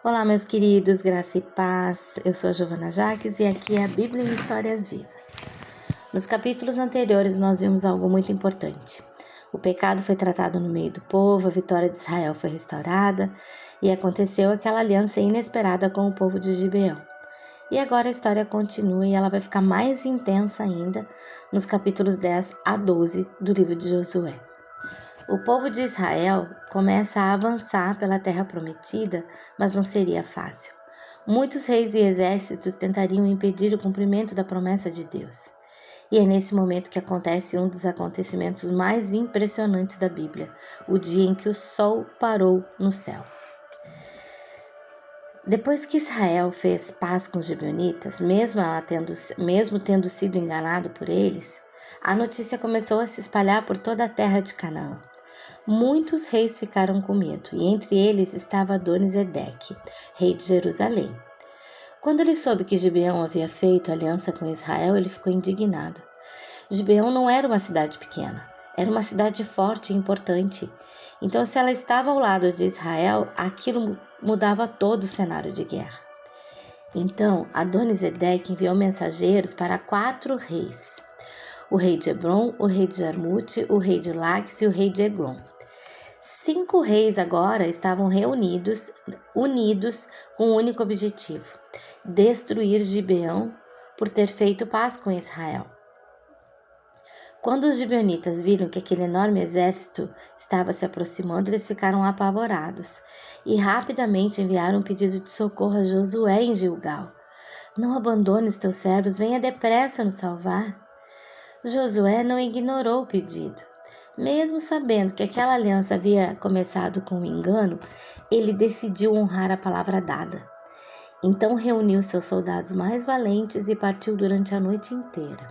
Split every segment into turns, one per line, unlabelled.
Olá, meus queridos, graça e paz. Eu sou a Giovana Jaques e aqui é a Bíblia em Histórias Vivas. Nos capítulos anteriores, nós vimos algo muito importante. O pecado foi tratado no meio do povo, a vitória de Israel foi restaurada e aconteceu aquela aliança inesperada com o povo de Gibeão. E agora a história continua e ela vai ficar mais intensa ainda nos capítulos 10 a 12 do livro de Josué. O povo de Israel começa a avançar pela terra prometida, mas não seria fácil. Muitos reis e exércitos tentariam impedir o cumprimento da promessa de Deus. E é nesse momento que acontece um dos acontecimentos mais impressionantes da Bíblia, o dia em que o sol parou no céu. Depois que Israel fez paz com os gibeonitas, mesmo tendo sido enganado por eles, a notícia começou a se espalhar por toda a terra de Canaã. Muitos reis ficaram com medo, e entre eles estava Adoni-Zedeque, rei de Jerusalém. Quando ele soube que Gibeão havia feito aliança com Israel, ele ficou indignado. Gibeão não era uma cidade pequena, era uma cidade forte e importante. Então, se ela estava ao lado de Israel, aquilo mudava todo o cenário de guerra. Então, Adoni-Zedeque enviou mensageiros para 4 reis: o rei de Hebron, o rei de Jarmute, o rei de Laquis e o rei de Eglon. 5 reis agora estavam unidos com um único objetivo: destruir Gibeão por ter feito paz com Israel. Quando os gibeonitas viram que aquele enorme exército estava se aproximando, eles ficaram apavorados e rapidamente enviaram um pedido de socorro a Josué em Gilgal. Não abandone os teus servos, venha depressa nos salvar. Josué não ignorou o pedido. Mesmo sabendo que aquela aliança havia começado com um engano, ele decidiu honrar a palavra dada. Então reuniu seus soldados mais valentes e partiu durante a noite inteira.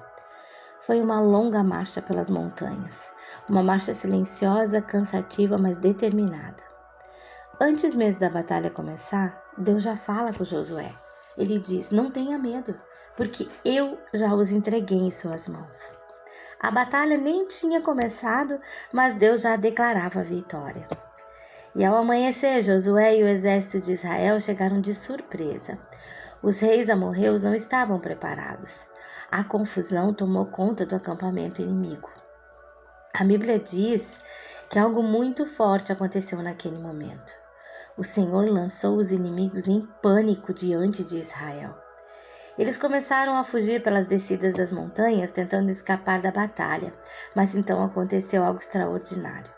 Foi uma longa marcha pelas montanhas, uma marcha silenciosa, cansativa, mas determinada. Antes mesmo da batalha começar, Deus já fala com Josué. Ele diz: não tenha medo, porque eu já os entreguei em suas mãos. A batalha nem tinha começado, mas Deus já declarava a vitória. E ao amanhecer, Josué e o exército de Israel chegaram de surpresa. Os reis amorreus não estavam preparados. A confusão tomou conta do acampamento inimigo. A Bíblia diz que algo muito forte aconteceu naquele momento. O Senhor lançou os inimigos em pânico diante de Israel. Eles começaram a fugir pelas descidas das montanhas, tentando escapar da batalha, mas então aconteceu algo extraordinário.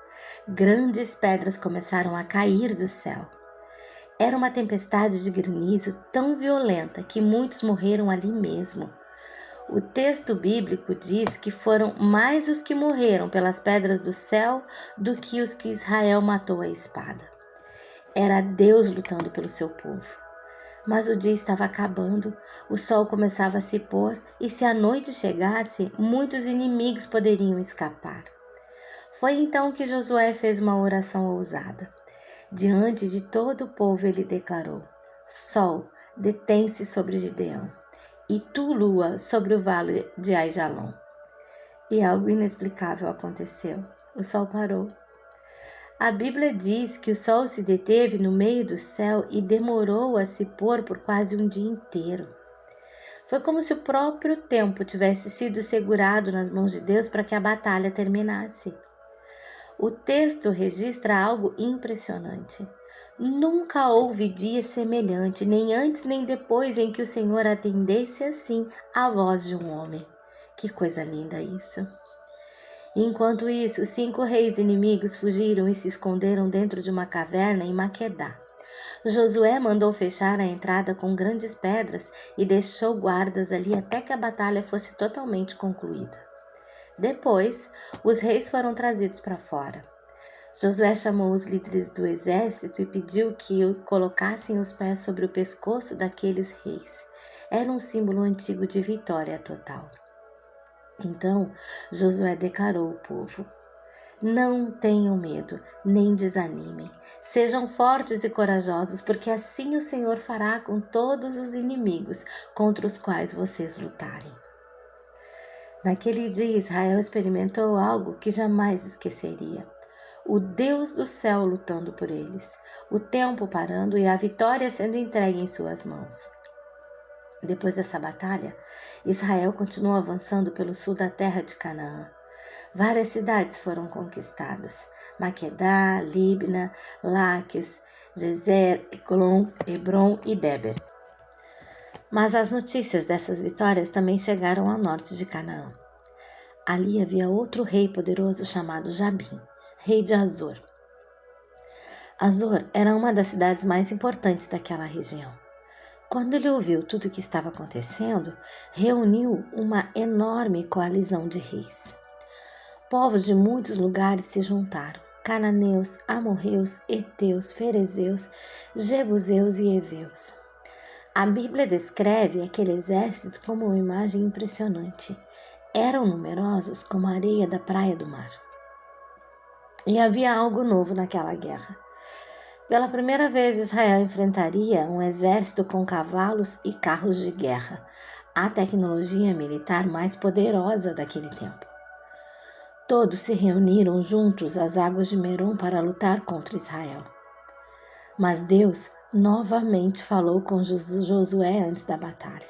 Grandes pedras começaram a cair do céu. Era uma tempestade de granizo tão violenta que muitos morreram ali mesmo. O texto bíblico diz que foram mais os que morreram pelas pedras do céu do que os que Israel matou à espada. Era Deus lutando pelo seu povo. Mas o dia estava acabando, o sol começava a se pôr e se a noite chegasse, muitos inimigos poderiam escapar. Foi então que Josué fez uma oração ousada. Diante de todo o povo ele declarou: Sol, detém-se sobre Gideão, e tu, lua, sobre o vale de Aijalon. E algo inexplicável aconteceu. O sol parou. A Bíblia diz que o sol se deteve no meio do céu e demorou a se pôr por quase um dia inteiro. Foi como se o próprio tempo tivesse sido segurado nas mãos de Deus para que a batalha terminasse. O texto registra algo impressionante. Nunca houve dia semelhante, nem antes nem depois, em que o Senhor atendesse assim à voz de um homem. Que coisa linda isso! Enquanto isso, os 5 reis inimigos fugiram e se esconderam dentro de uma caverna em Maquedá. Josué mandou fechar a entrada com grandes pedras e deixou guardas ali até que a batalha fosse totalmente concluída. Depois, os reis foram trazidos para fora. Josué chamou os líderes do exército e pediu que colocassem os pés sobre o pescoço daqueles reis. Era um símbolo antigo de vitória total. Então, Josué declarou ao povo: Não tenham medo, nem desanimem. Sejam fortes e corajosos, porque assim o Senhor fará com todos os inimigos contra os quais vocês lutarem. Naquele dia, Israel experimentou algo que jamais esqueceria: o Deus do céu lutando por eles, o tempo parando e a vitória sendo entregue em suas mãos. Depois dessa batalha, Israel continuou avançando pelo sul da terra de Canaã. Várias cidades foram conquistadas: Maquedá, Libna, Laques, Gezer, Eglon, Hebron e Déber. Mas as notícias dessas vitórias também chegaram ao norte de Canaã. Ali havia outro rei poderoso chamado Jabim, rei de Azor. Azor era uma das cidades mais importantes daquela região. Quando ele ouviu tudo o que estava acontecendo, reuniu uma enorme coalizão de reis. Povos de muitos lugares se juntaram: cananeus, amorreus, heteus, ferezeus, jebuseus e heveus. A Bíblia descreve aquele exército como uma imagem impressionante. Eram numerosos como a areia da praia do mar. E havia algo novo naquela guerra. Pela primeira vez, Israel enfrentaria um exército com cavalos e carros de guerra, a tecnologia militar mais poderosa daquele tempo. Todos se reuniram juntos às águas de Merom para lutar contra Israel. Mas Deus novamente falou com Josué antes da batalha: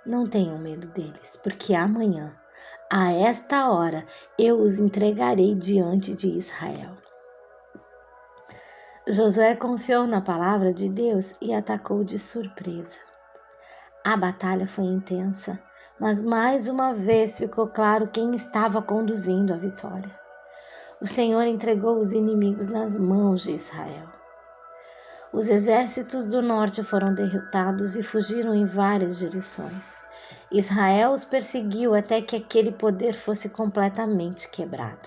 não tenham medo deles, porque amanhã, a esta hora, eu os entregarei diante de Israel. Josué confiou na palavra de Deus e atacou de surpresa. A batalha foi intensa, mas mais uma vez ficou claro quem estava conduzindo a vitória. O Senhor entregou os inimigos nas mãos de Israel. Os exércitos do norte foram derrotados e fugiram em várias direções. Israel os perseguiu até que aquele poder fosse completamente quebrado.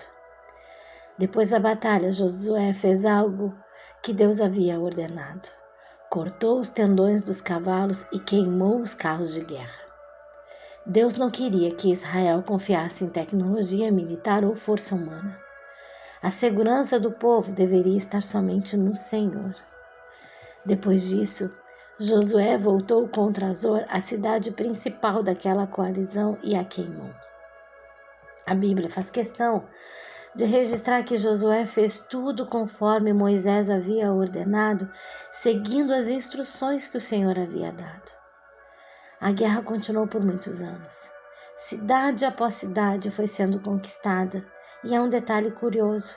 Depois da batalha, Josué fez algo que Deus havia ordenado. Cortou os tendões dos cavalos e queimou os carros de guerra. Deus não queria que Israel confiasse em tecnologia militar ou força humana. A segurança do povo deveria estar somente no Senhor. Depois disso, Josué voltou contra Azor, a cidade principal daquela coalizão, e a queimou. A Bíblia faz questão de registrar que Josué fez tudo conforme Moisés havia ordenado, seguindo as instruções que o Senhor havia dado. A guerra continuou por muitos anos. Cidade após cidade foi sendo conquistada, e há um detalhe curioso: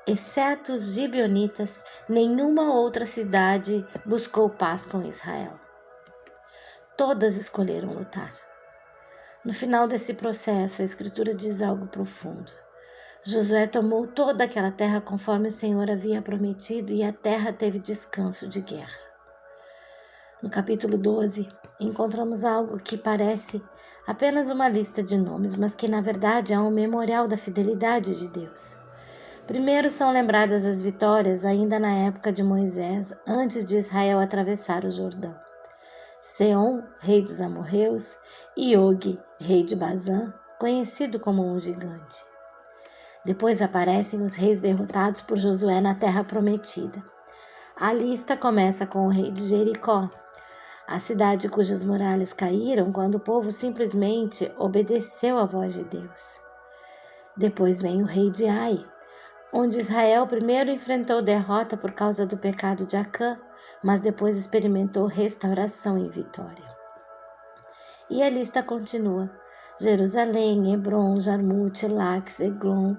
exceto os gibeonitas, nenhuma outra cidade buscou paz com Israel. Todas escolheram lutar. No final desse processo, a Escritura diz algo profundo. Josué tomou toda aquela terra conforme o Senhor havia prometido, e a terra teve descanso de guerra. No capítulo 12, encontramos algo que parece apenas uma lista de nomes, mas que na verdade é um memorial da fidelidade de Deus. Primeiro são lembradas as vitórias ainda na época de Moisés, antes de Israel atravessar o Jordão. Seom, rei dos amorreus, e Og, rei de Bazã, conhecido como um gigante. Depois aparecem os reis derrotados por Josué na terra prometida. A lista começa com o rei de Jericó, a cidade cujas muralhas caíram quando o povo simplesmente obedeceu à voz de Deus. Depois vem o rei de Ai, onde Israel primeiro enfrentou derrota por causa do pecado de Acã, mas depois experimentou restauração e vitória. E a lista continua: Jerusalém, Hebron, Jarmute, Laques, Eglon,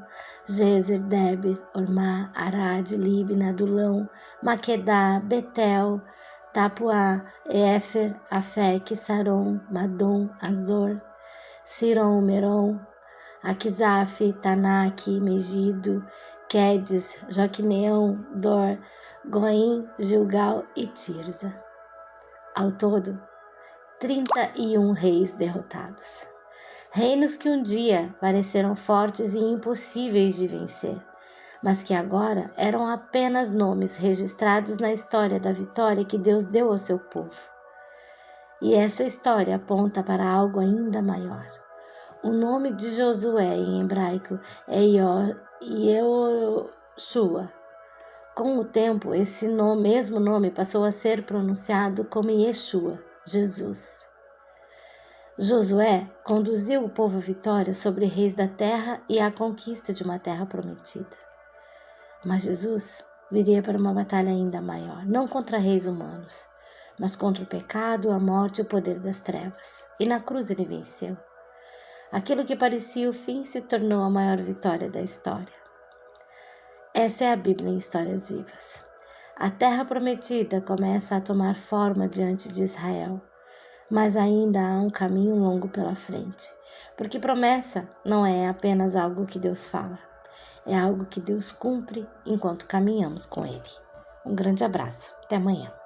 Gezer, Déber, Ormá, Arad, Libna, Adulão, Maquedá, Betel, Tapuá, Éfer, Afec, Saron, Madom, Azor, Siron, Meron, Aquizaf, Tanak, Megido, Quedes, Joquineão, Dor, Goim, Gilgal e Tirza. Ao todo, 31 reis derrotados. Reinos que um dia pareceram fortes e impossíveis de vencer, mas que agora eram apenas nomes registrados na história da vitória que Deus deu ao seu povo. E essa história aponta para algo ainda maior. O nome de Josué em hebraico é Yehoshua. Com o tempo, esse mesmo nome passou a ser pronunciado como Yeshua, Jesus. Josué conduziu o povo à vitória sobre reis da terra e à conquista de uma terra prometida. Mas Jesus viria para uma batalha ainda maior, não contra reis humanos, mas contra o pecado, a morte e o poder das trevas. E na cruz ele venceu. Aquilo que parecia o fim se tornou a maior vitória da história. Essa é a Bíblia em Histórias Vivas. A terra prometida começa a tomar forma diante de Israel, mas ainda há um caminho longo pela frente, porque promessa não é apenas algo que Deus fala, é algo que Deus cumpre enquanto caminhamos com Ele. Um grande abraço, até amanhã.